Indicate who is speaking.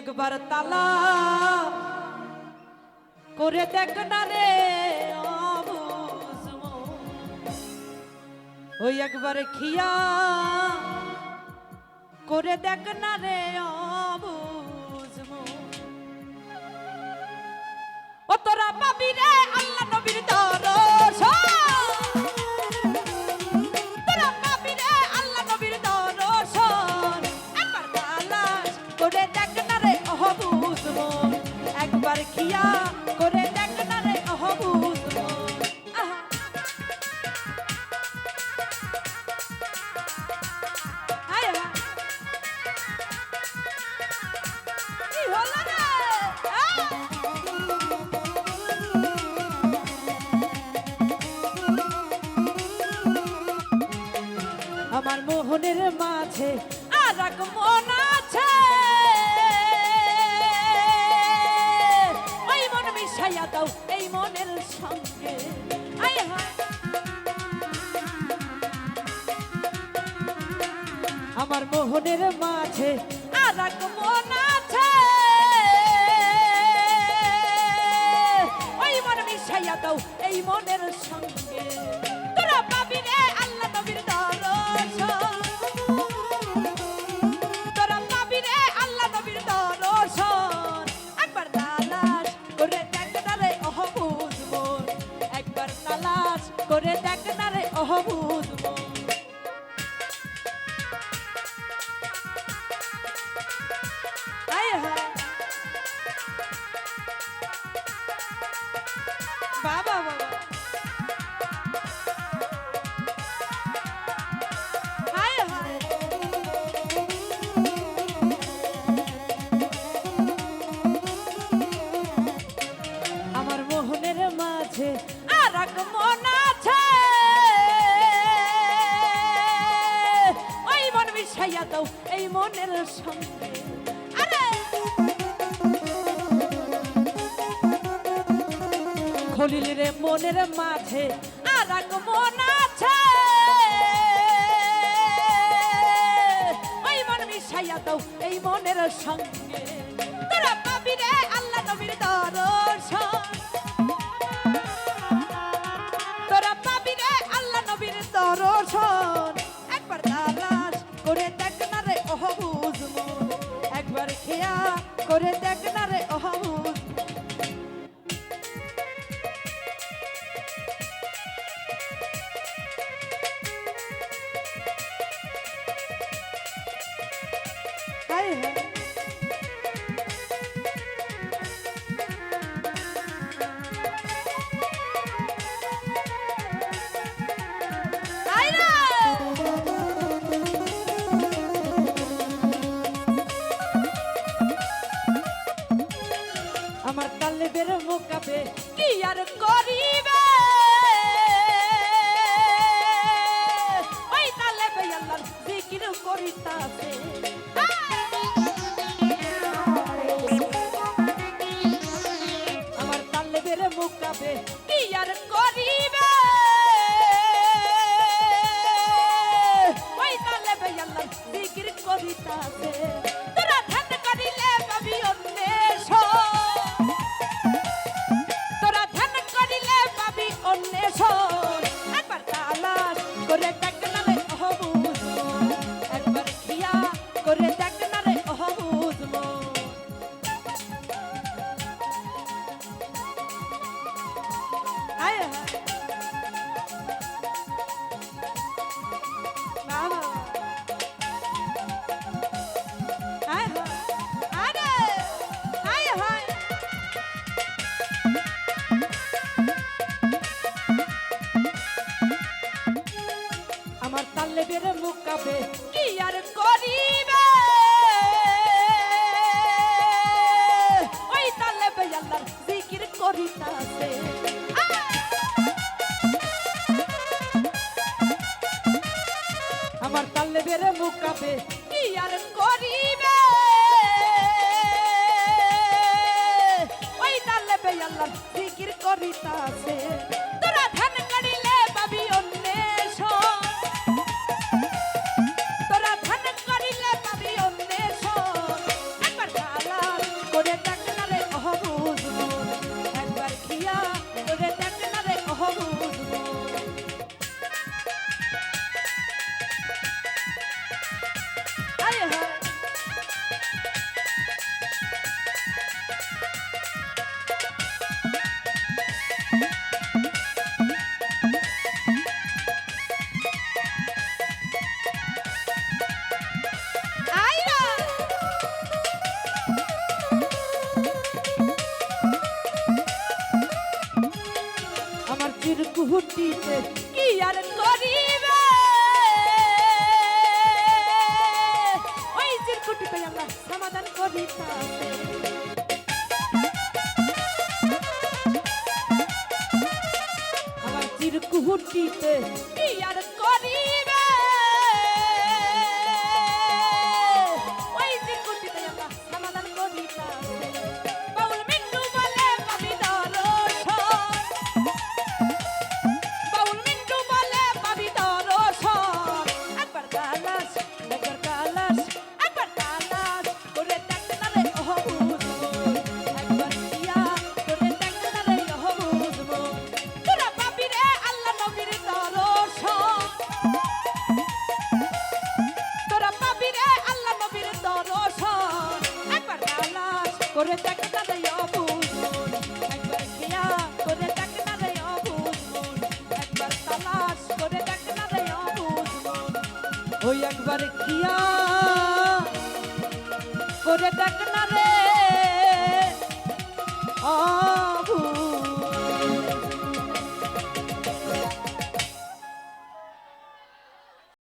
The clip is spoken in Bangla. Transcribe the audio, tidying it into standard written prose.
Speaker 1: একবার তালা করে দেখ না রে অবুঝ মন, ওই একবার খিয়া করে দেখ না রে অবুঝ মন। ও তোরা পাবি রে আল্লাহ নবীর দরশন, তোরা পাবি রে আল্লাহ নবীর দরশন। একবার তালাশ করে দেখ না রে অবুঝ মন, একবার খিয়া করে দেখ না রে অবুঝ মন। কি হলো রে? আমার মোহনের মাঝে আর এক মন আছে, ওই মন মিশাইয়া দাও এই মনের সঙ্গে। আয় হায় আমার মোহনের মাঝে আর এক মন আছে, ওই মন মিশাইয়া দাও এই মনের সঙ্গে। তোরা পাবি রে আল্লাহ নবীর দরশন, তোরা পাবি রে আল্লাহ নবীর দরশন। একবার তালাশ করে দেখ না রে অবুঝ মন, একবার তালাশ করে দেখ না রে অবুঝ মন। আয় হায় বাবা বাবা, হায় হায় আমার মোহনের মাঝে আর এক মন আছে, ওই মন মিশাইয়া দাও এই মনের সঙ্গে। আরে খলিল রে মনের মাঝে আর এক মন আছে, ওই মন মিশাইয়া দাও এই মনের সঙ্গে। তোরা পাবি রে আল্লাহ নবীর দরশন, তোরা পাবি রে আল্লাহ নবীর দরশন। একবার তালাশ করে দেখ না রে অবুঝ মন, একবার খেয়া করে দেখ না রে অবুঝ। হায় হায় আয় রে আমার তালেবের মোকাবে কি আর করিবে, ওই তালেবে আল্লাহর জিকির করিতাছে। আমার তালেবের মোকাবে কি আর করিবে, ওই তালেবে আল্লাহর জিকির করিতাছে। তোরা ধ্যান করিলে পাবি অন্বেষণ, তোরা ধ্যান করিলে পাবি অন্বেষণ। একবার তালাশ করে দেখ না রে অবুঝ মন, একবার খিয়া করে দেখ না রে অবুঝ মন। আয় হায় বাবা, আয় হায় আরে আয় হায় আমার তালেবের মোকাবে কি আর করিবে, ওই তালেবে আল্লাহর জিকির করিতাছে। আমার তালেবের মোকাবে কি আর করিবে, ওই তালেবে আল্লাহর জিকির করিতাছে। তোরা ধ্যান করিলে পাবি অন্বেষণ, চিরকুটিতে কি আর করিবে ওই চিরকুটিতে আল্লাহ সমাধান করিতাছে আমার চিরকুটিতে কি আর করিবে ওই চিরকুটিতে আল্লাহ সমাধান করিতাছে বাউল মিন্টু বলে পাবি দর্শন বাউল মিন্টু বলে পাবি দর্শন একবার তালাশ করে দেখতে না রে ওহ বুঝমন একবার দিয়া করে দেখতে না রে ওহ বুঝমন তোরা পাবি রে আল্লাহ নবীর দর্শন তোরা পাবি রে আল্লাহ নবীর দর্শন একবার তালাশ করে দেখতে না রে ওহ বুঝমন একবার দিয়া করে দেখতে না রে ওহ বুঝমন একবার তালাশ করে দেখতে না রে ওহ বুঝমন ওই একবার কিয়া করে দেখ না রে